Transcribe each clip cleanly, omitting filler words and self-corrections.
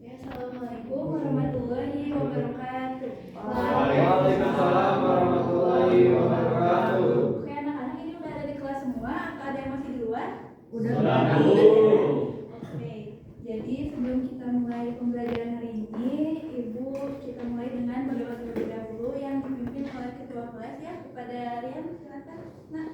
Ya, Assalamualaikum warahmatullahi wabarakatuh. Waalaikumsalam warahmatullahi wabarakatuh. Oke, anak-anak ini udah ada di kelas semua atau ada yang masih di luar? Sudah. Oke, jadi sebelum kita mulai pembelajaran hari ini, Ibu kita mulai dengan berdoa terlebih dahulu yang dipimpin oleh ketua kelas ya. Kepada Rian, silakan. Nah,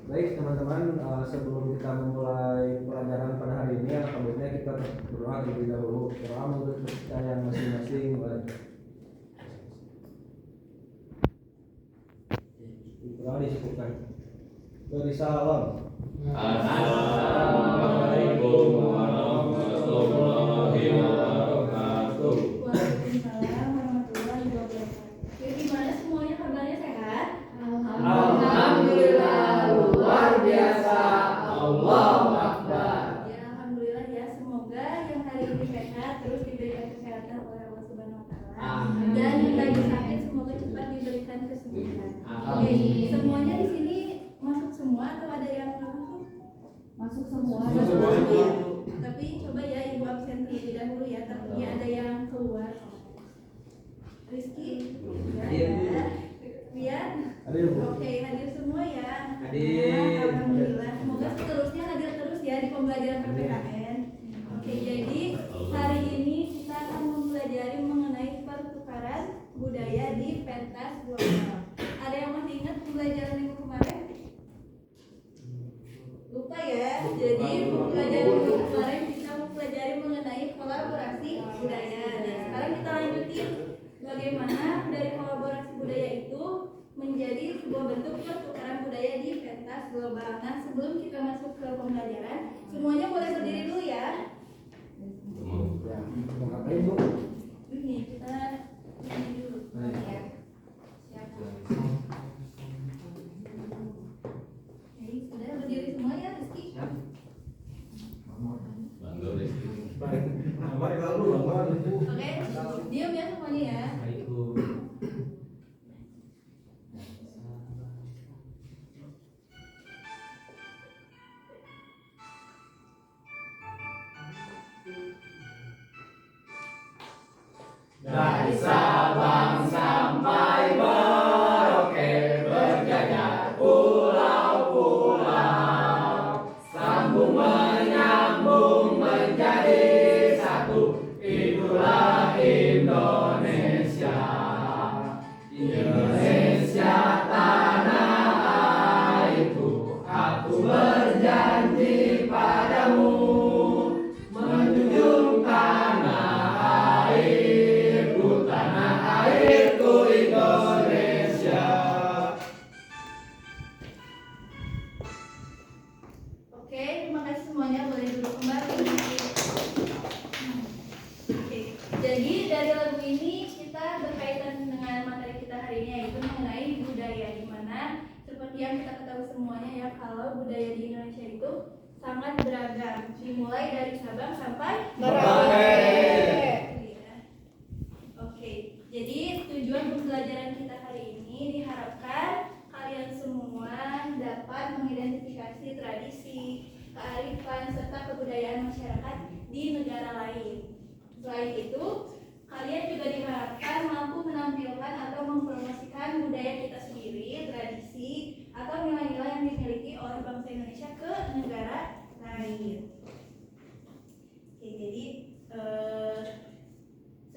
Baik teman-teman, sebelum kita memulai pelajaran pada hari ini, alhamdulillah kita berdoa terlebih dahulu. Doa menurut kepercayaan masing-masing. Doa disebutkan. Beri salam. Assalamualaikum warahmatullahi wabarakatuh. Waalaikumsalam warahmatullahi wabarakatuh. Jadi gimana semuanya, kabarnya sehat? Alhamdulillah, luar biasa. Allahu Akbar. Ya, alhamdulillah ya. Semoga yang hari ini sehat terus diberikan kesehatan oleh Allah Subhanahu wa taala. Amin. Dan yang lagi sakit semoga cepat diberikan kesembuhan. Oke, Amin. semuanya di sini masuk semua atau ada yang nggak masuk? Masuk semua. Masuk semua. Ya. Tapi coba ya Ibu absen terlebih dahulu ya, takutnya ada yang keluar. Rizky? Ya. Rian? Hadir, Bu. Oke, hadir semua ya. Hadir. Nah, alhamdulillah. Semoga seterusnya hadir terus ya di pembelajaran PPKN. Oke, jadi hari ini kita akan mempelajari mengenai pertukaran budaya di pentas global. Ada yang masih ingat pembelajaran minggu kemarin? Lupa ya. Jadi pembelajaran minggu kemarin kita mempelajari mengenai kolaborasi budaya. Nah, sekarang kita lanjutin bagaimana dari kolaborasi budaya itu menjadi sebuah bentuk pertukaran budaya di pentas global. Nah, sebelum kita masuk ke pembelajaran, semuanya boleh berdiri dulu ya. Ya, mau ngapain, Bu? Ini kita berdiri dulu. Ya. Siap. Oke, sudah berdiri semua ya, Rizky? Oke, diam ya semuanya ya. Dari Sabang sampai Merauke berjajar pulau-pulau, sambung menyambung menjadi satu. Itulah Indonesia. Indonesia tanah airku, aku berjanji padamu menjunjung tanah airku, tanah airku Indonesia. Oke, terima kasih semuanya, boleh duduk kembali. Oke, jadi dari lagu ini kita berkaitan dengan materi kita hari ini, yaitu mengenai budaya, di mana seperti yang kita ketahui semuanya ya, kalau budaya di Indonesia itu sangat beragam, dimulai dari Sabang sampai Merauke. Iya. Oke, jadi tujuan pembelajaran kita hari ini diharapkan kalian semua dapat mengidentifikasi tradisi, kearifan, serta kebudayaan masyarakat di negara lain. Selain itu, kalian juga diharapkan mampu menampilkan atau mempromosikan budaya kita sendiri, tradisi, atau nilai-nilai yang dimiliki oleh bangsa Indonesia ke negara lain. Oke, jadi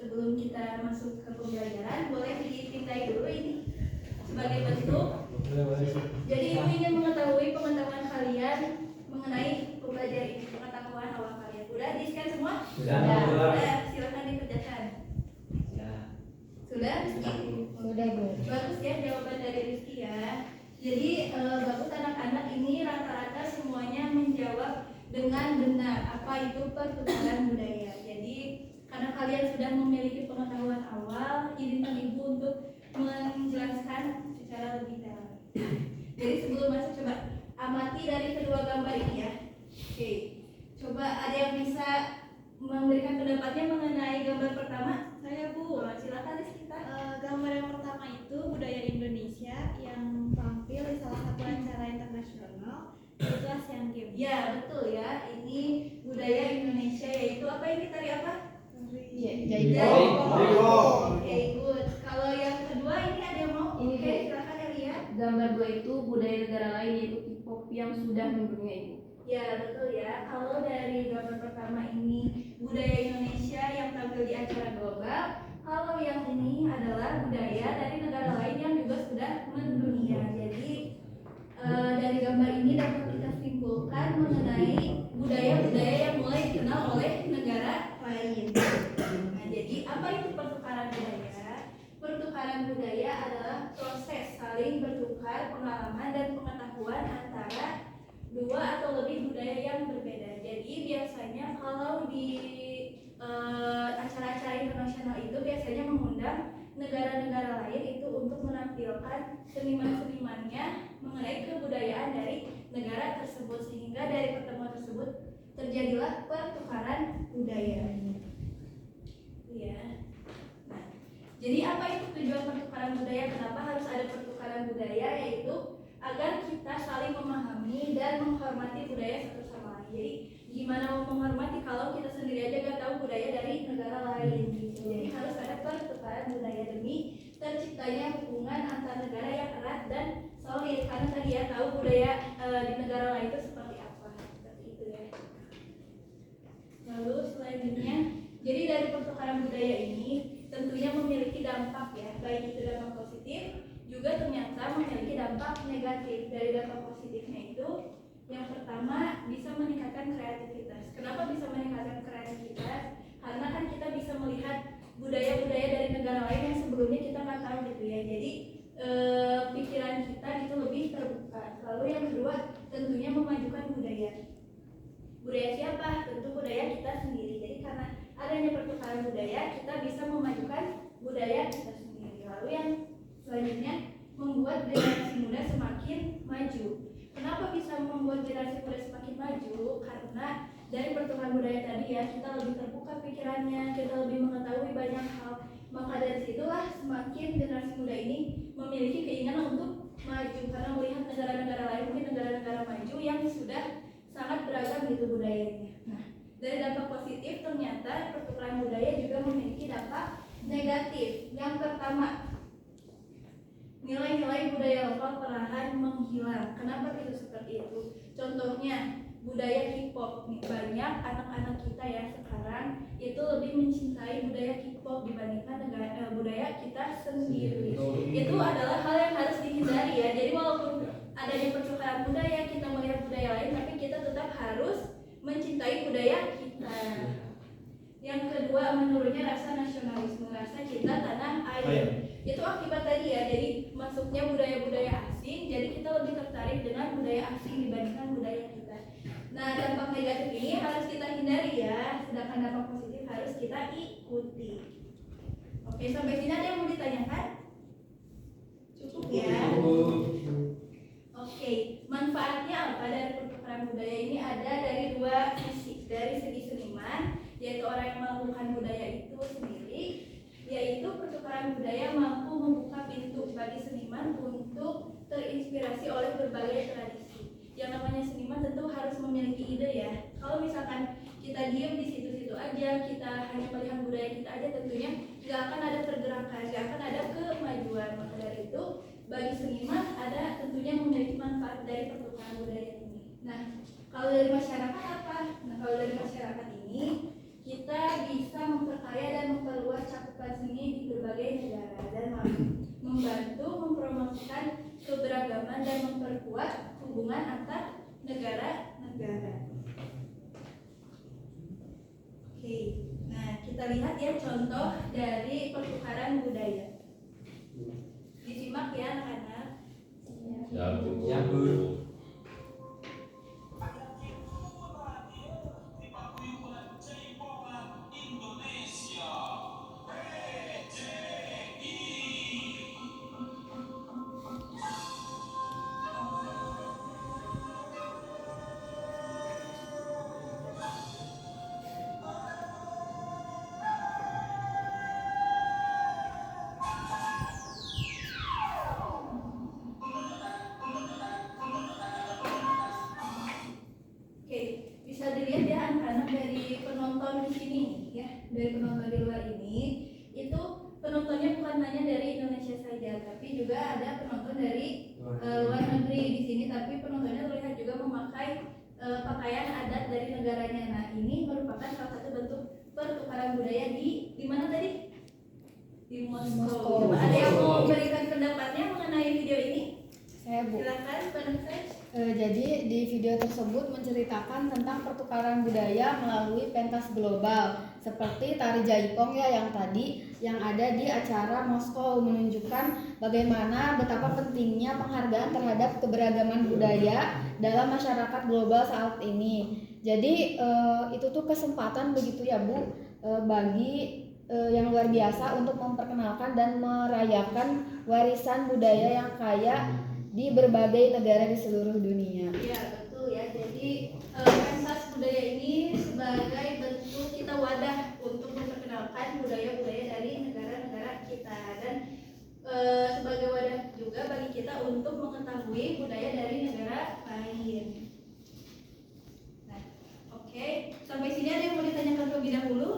sebelum kita masuk ke pembelajaran, boleh dipintai dulu ini sebagai bentuk. Jadi ibu ingin mengetahui pengetahuan kalian mengenai pembelajaran ini, pengetahuan awal kalian. Udah di-scan semua? Sudah. Sudah, silakan dikerjakan. Sudah, Rizky? Sudah, Bu. Bagus ya jawaban dari Rizky ya. Jadi bagus, anak-anak ini rata-rata semuanya menjawab dengan benar apa itu pertukaran budaya. Jadi karena kalian sudah memiliki pengetahuan awal, izinkan ibu untuk menjelaskan secara lebih dalam. Jadi sebelum masuk, coba amati dari kedua gambar ini ya. Oke, coba ada yang bisa memberikan pendapatnya mengenai gambar pertama? Saya Bu, silakan Rizky. Gambar yang pertama itu budaya Indonesia yang tampil di salah satu acara internasional, yaitu Asian Games. Ya betul ya, ini budaya Indonesia, yaitu apa ini tadi betul ya. Kalau dari gambar pertama ini budaya Indonesia yang tampil di acara global, kalau yang ini adalah budaya dari negara lain yang juga sudah mendunia. Jadi dari gambar ini dapat kita simpulkan mengenai budaya-budaya yang mulai dikenal oleh negara lain. Nah, jadi apa itu pertukaran budaya? Pertukaran budaya adalah proses saling bertukar pengalaman dan pengetahuan antara dua atau lebih budaya yang berbeda. Jadi biasanya kalau di acara-acara internasional itu biasanya mengundang negara-negara lain itu untuk menampilkan seniman-senimannya mengenai kebudayaan dari negara tersebut, sehingga dari pertemuan tersebut terjadilah pertukaran budaya. Iya. Nah, jadi apa itu tujuan pertukaran budaya? Kenapa harus ada pertukaran budaya? Yaitu agar kita saling memahami dan menghormati budaya satu sama lain. Jadi gimana mau menghormati kalau kita sendiri aja gak tahu budaya dari negara lain gitu. Jadi harus ada pertukaran budaya demi terciptanya hubungan antar negara yang erat dan solid, karena tadi ya tahu budaya di negara lain itu seperti apa, seperti itu ya. Lalu selanjutnya, jadi dari pertukaran budaya ini tentunya memiliki dampak ya, baik itu dampak positif juga ternyata memiliki dampak negatif. Dari dampak positifnya itu yang pertama bisa meningkatkan kreativitas. Kenapa bisa meningkatkan kreativitas? Karena kan kita bisa melihat budaya-budaya dari negara lain yang sebelumnya kita nggak tahu gitu ya. Jadi pikiran kita itu lebih terbuka. Lalu yang kedua tentunya memajukan budaya. Budaya siapa? Tentu budaya kita sendiri. Jadi karena adanya pertukaran budaya kita bisa memajukan budaya kita sendiri. Lalu yang selanjutnya membuat generasi muda semakin maju. Kenapa bisa membuat generasi muda semakin maju? Karena dari pertukaran budaya tadi ya, kita lebih terbuka pikirannya, kita lebih mengetahui banyak hal. Maka dari situlah semakin generasi muda ini memiliki keinginan untuk maju, karena melihat negara-negara lain, mungkin negara-negara maju yang sudah sangat beragam gitu budayanya. Nah, dari dampak positif ternyata pertukaran budaya juga memiliki dampak negatif. Yang pertama, nilai-nilai budaya lokal perlahan menghilang. Kenapa itu seperti itu? Contohnya budaya K-pop. Banyak anak-anak kita ya sekarang itu lebih mencintai budaya K-pop dibandingkan budaya kita sendiri. Itu adalah hal yang harus dihindari ya. Jadi walaupun adanya pertukaran budaya, kita melihat budaya lain, tapi kita tetap harus mencintai budaya kita. Yang kedua, menurunnya rasa nasionalisme, rasa cinta tanah air. Itu akibat tadi ya, jadi masuknya budaya-budaya asing, jadi kita lebih tertarik dengan budaya asing dibandingkan budaya kita. Nah, dampak negatif ini harus kita hindari ya, sedangkan dampak positif harus kita ikuti. Oke, sampai sini ada yang mau ditanyakan? Cukup ya? Oke, manfaatnya apa dari pertukaran budaya ini? Ada dari dua sisi. Dari segi seniman, yaitu orang yang melakukan budaya itu sendiri, yaitu pertukaran budaya mampu membuka pintu bagi seniman untuk terinspirasi oleh berbagai tradisi. Yang namanya seniman tentu harus memiliki ide ya. Kalau misalkan kita diam di situ-situ aja, kita hanya melihat budaya kita aja, tentunya nggak akan ada pergerakan, nggak akan ada kemajuan. Maka dari itu, bagi seniman ada tentunya memiliki manfaat dari pertukaran budaya ini. Nah, kalau dari masyarakat apa? Nah, kalau dari masyarakat ini kita bisa memperkaya dan memperluas cakupan seni di berbagai negara dan membantu mempromosikan keberagaman dan memperkuat hubungan antar negara-negara. Oke, nah kita lihat ya contoh dari pertukaran budaya. Disimak ya anak-anak. Ya, Bu. Bisa dilihat ya anak-anak dari penonton di sini ya, dari penonton di luar ini itu penontonnya bukan hanya dari Indonesia saja, tapi juga ada penonton dari luar negeri di sini, tapi penontonnya terlihat juga memakai pakaian adat dari negaranya. Nah, ini merupakan salah satu bentuk pertukaran budaya di mana tadi? Di Moskow. Coba ada yang mau memberikan pendapatnya mengenai video ini? Saya Bu. Silakan, Pak Nufes. Jadi di video tersebut menceritakan tentang pertukaran budaya melalui pentas global seperti tari jaipong ya yang tadi yang ada di acara Moskow, menunjukkan bagaimana betapa pentingnya penghargaan terhadap keberagaman budaya dalam masyarakat global saat ini. Jadi itu tuh kesempatan begitu ya Bu bagi yang luar biasa untuk memperkenalkan dan merayakan warisan budaya yang kaya di berbagai negara di seluruh dunia. Ya, betul ya. Jadi pentas budaya ini sebagai bentuk kita wadah untuk memperkenalkan budaya-budaya dari negara-negara kita, dan sebagai wadah juga bagi kita untuk mengetahui budaya dari negara lain. Nah, oke. Sampai sini ada yang mau ditanyakan terlebih dahulu?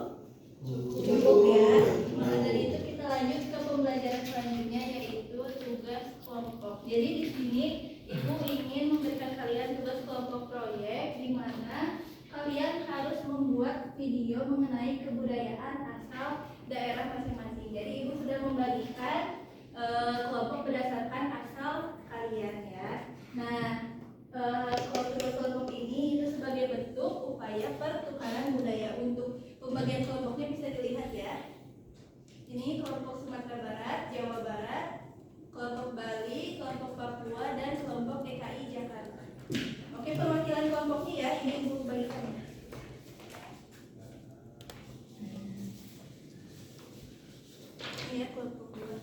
Cukup ya. Maka dari itu kita lanjut ke pembelajaran selanjutnya, yaitu tugas kelompok. Jadi di sini Ibu ingin memberikan kalian tugas kelompok proyek di mana kalian harus membuat video mengenai kebudayaan asal daerah masing-masing. Jadi Ibu sudah membagikan kelompok berdasarkan asal kalian ya. Nah, kelompok ini itu sebagai bentuk upaya pertukaran budaya. Untuk pembagian kelompoknya bisa dilihat ya. Ini kelompok Sumatera Barat, Jawa Barat, kelompok Bali, kelompok Papua, dan kelompok DKI Jakarta. Oke, perwakilan kelompoknya ya, ini Ibu bagikan. Ini ya kelompok 2.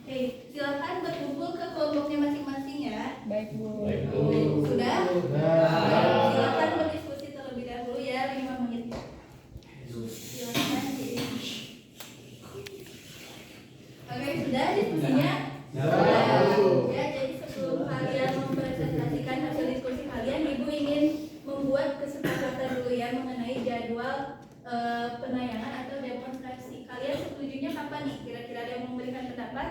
Oke, silakan berkumpul ke kelompoknya masing-masing ya. Baik Bu. Baik, Bu. Sudah? Sudah. Silakan berdiskusi terlebih dahulu ya, 5 menit. Silakan. Oke, sudah diskusinya? Ya, jadi sebelum kalian mempresentasikan hasil diskusi kalian, Ibu ingin membuat kesepakatan dulu ya mengenai jadwal penayangan atau demonstrasi. Kalian setujunya kapan nih? Kira-kira ada yang memberikan pendapat?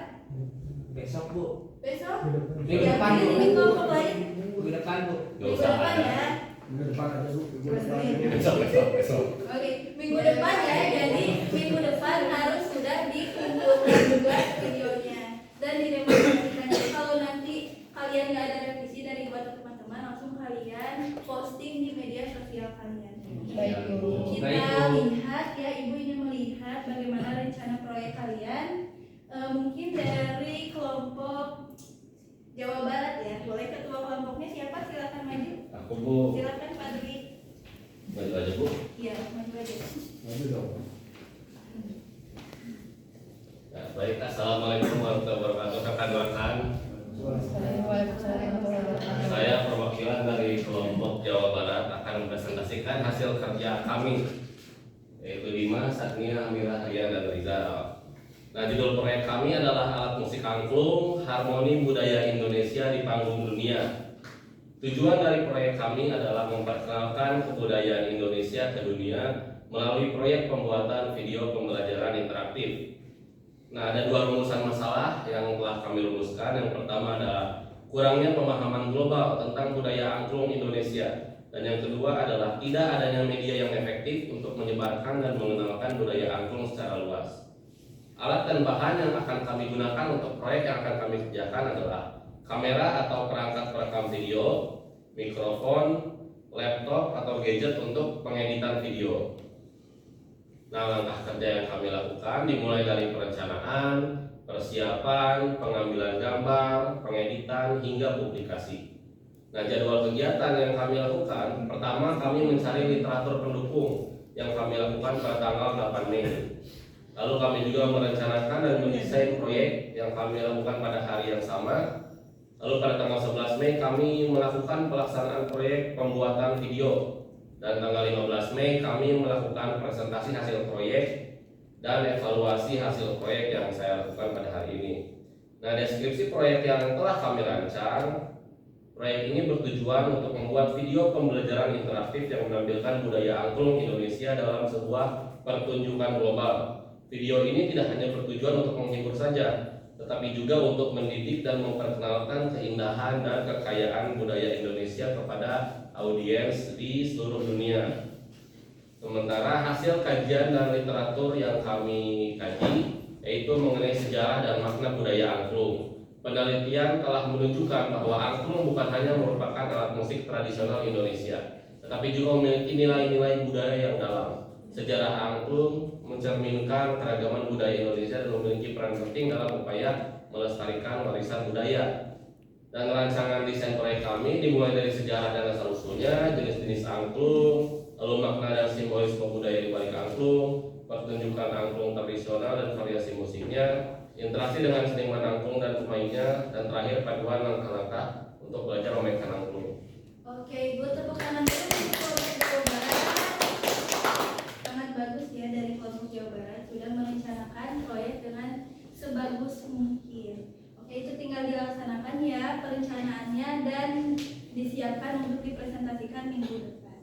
Besok Bu. Besok? Minggu depan Bu. Ini kelompok lain? Minggu depan Bu. Gak Minggu usah depan ada. ya? Minggu depan aja Bu. Besok. Oke, minggu depan ya. Jadi minggu depan harus sudah dikumpulkan juga videonya dan didemonstrasikan. Jadi kalau nanti kalian nggak ada revisi dari buat teman-teman, langsung kalian posting di media sosial kalian. Baik Bu. Kita Baik, Bu. lihat ya, Ibu ingin melihat bagaimana rencana proyek kalian. Mungkin dari kelompok Jawa Barat ya. Boleh ketua kelompoknya siapa? Silakan maju. Aku Bu. Silakan Pak Dwi. Maju aja Bu. Iya, maju aja. Maju dong. Ya, baik. Assalamualaikum warahmatullahi wabarakatuh. Rekan-rekan, saya perwakilan dari kelompok Jawa Barat akan mempresentasikan hasil kerja kami, yaitu Dima, Satnia, Amira, Rian, dan Rizal. Nah, judul proyek kami adalah Alat Musik Angklung, Harmoni Budaya Indonesia di Panggung Dunia. Tujuan dari proyek kami adalah memperkenalkan kebudayaan Indonesia ke dunia melalui proyek pembuatan video pembelajaran interaktif. Nah, ada 2 rumusan masalah yang telah kami rumuskan. Yang pertama adalah kurangnya pemahaman global tentang budaya angklung Indonesia. Dan yang kedua adalah tidak adanya media yang efektif untuk menyebarkan dan mengenalkan budaya angklung secara luas. Alat dan bahan yang akan kami gunakan untuk proyek yang akan kami kerjakan adalah kamera atau perangkat perekam video, mikrofon, laptop atau gadget untuk pengeditan video. Nah, langkah kerja yang kami lakukan dimulai dari perencanaan, persiapan, pengambilan gambar, pengeditan, hingga publikasi. Nah, jadwal kegiatan yang kami lakukan, pertama kami mencari literatur pendukung yang kami lakukan pada tanggal 8 Mei. Lalu kami juga merencanakan dan mendesain proyek yang kami lakukan pada hari yang sama. Lalu pada tanggal 11 Mei kami melakukan pelaksanaan proyek pembuatan video. Dan tanggal 15 Mei kami melakukan presentasi hasil proyek dan evaluasi hasil proyek yang saya lakukan pada hari ini. Nah, deskripsi proyek yang telah kami rancang, proyek ini bertujuan untuk membuat video pembelajaran interaktif yang menampilkan budaya angklung Indonesia dalam sebuah pertunjukan global. Video ini tidak hanya bertujuan untuk menghibur saja, tetapi juga untuk mendidik dan memperkenalkan keindahan dan kekayaan budaya Indonesia kepada audiens di seluruh dunia. Sementara hasil kajian dan literatur yang kami kaji yaitu mengenai sejarah dan makna budaya angklung. Penelitian telah menunjukkan bahwa angklung bukan hanya merupakan alat musik tradisional Indonesia, tetapi juga memiliki nilai-nilai budaya yang dalam. Sejarah angklung mencerminkan keragaman budaya Indonesia dan memiliki peran penting dalam upaya melestarikan warisan budaya. Dan rancangan desain proyek kami dimulai dari sejarah dan asal-usulnya, jenis-jenis angklung, lalu makna dan simbolisme budaya di balik angklung, pertunjukan angklung tradisional dan variasi musiknya, interaksi dengan seniman angklung dan pemainnya, dan terakhir paduan langkah-langkah untuk belajar memainkan angklung. Oke, Ibu, tepuk tangan dulu untuk kelompok Jawa Barat. Sangat bagus ya dari kelompok Jawa Barat sudah merencanakan proyek dengan sebagus mungkin. Oke, itu tinggal dilaksanakan ya perencanaannya dan disiapkan untuk dipresentasikan minggu depan.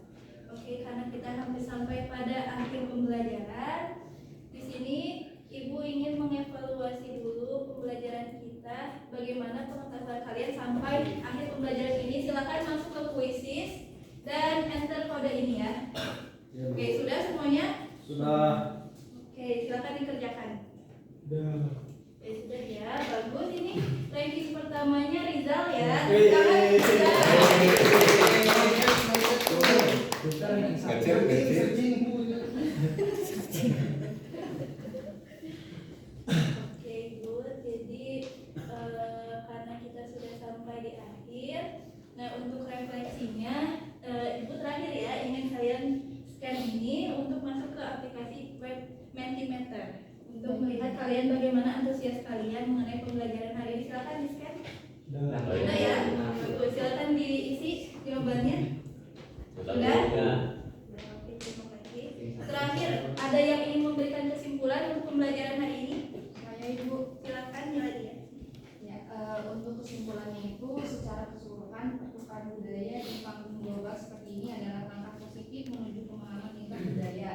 Oke, karena kita hampir sampai pada akhir pembelajaran, di sini Ibu ingin mengevaluasi dulu pembelajaran kita, bagaimana pengetahuan kalian sampai akhir pembelajaran ini. Silakan masuk ke kuisis dan enter kode ini ya. Oke, sudah semuanya? Sudah. Oke, silakan dikerjakan. Oke, sudah ya, bagus ini. Ranking pertamanya Rizal ya. Tangan Oke Ibu, jadi karena kita sudah sampai di akhir, nah untuk refleksinya, Ibu terakhir ya ingin kalian scan ini untuk masuk ke aplikasi web Mentimeter untuk melihat kalian bagaimana antusias kalian mengenai pembelajaran hari ini. Silakan di scan. Sudah ya, bagus. Silakan diisi jawabannya. Sudah. Oke, terima kasih. Terakhir, ada yang ingin memberikan kesimpulan untuk pembelajaran hari ini? Saya Ibu. Silakan Miladia. Ya, untuk kesimpulannya itu secara keseluruhan pertukaran budaya di panggung global seperti ini adalah langkah positif menuju pemahaman tingkat budaya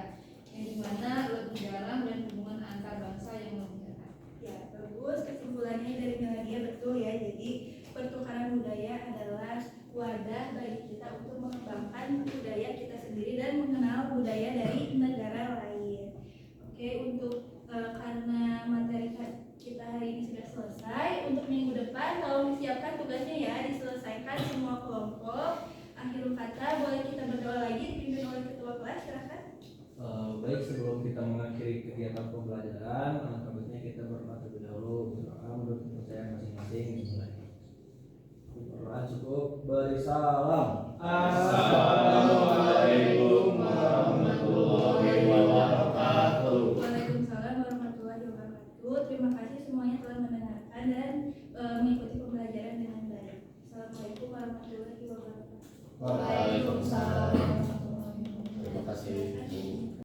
yang dimana lebih dalam dan hubungan antar bangsa yang lebih erat. Ya, bagus. Kesimpulannya dari Miladia betul ya. Jadi pertukaran budaya adalah wadah bagi kita untuk mengembangkan budaya kita sendiri dan mengenal budaya dari negara lain. Oke, untuk karena materi kita hari ini sudah selesai, untuk minggu depan tolong disiapkan tugasnya ya, diselesaikan semua kelompok. Akhirul kata boleh kita berdoa lagi dipimpin oleh ketua kelas, silakan. Baik, sebelum kita mengakhiri kegiatan pembelajaran, alangkah baiknya kita berdoa terlebih dahulu. Berdoa menurut kepercayaan masing-masing. Dimulai. Berdoa cukup beri salam. Assalamualaikum warahmatullahi wabarakatuh. Waalaikumsalam warahmatullahi wabarakatuh. Terima kasih semuanya telah mendengarkan dan mengikuti pembelajaran dengan baik. Assalamualaikum warahmatullahi wabarakatuh. Waalaikumsalam warahmatullahi wabarakatuh. Terima kasih.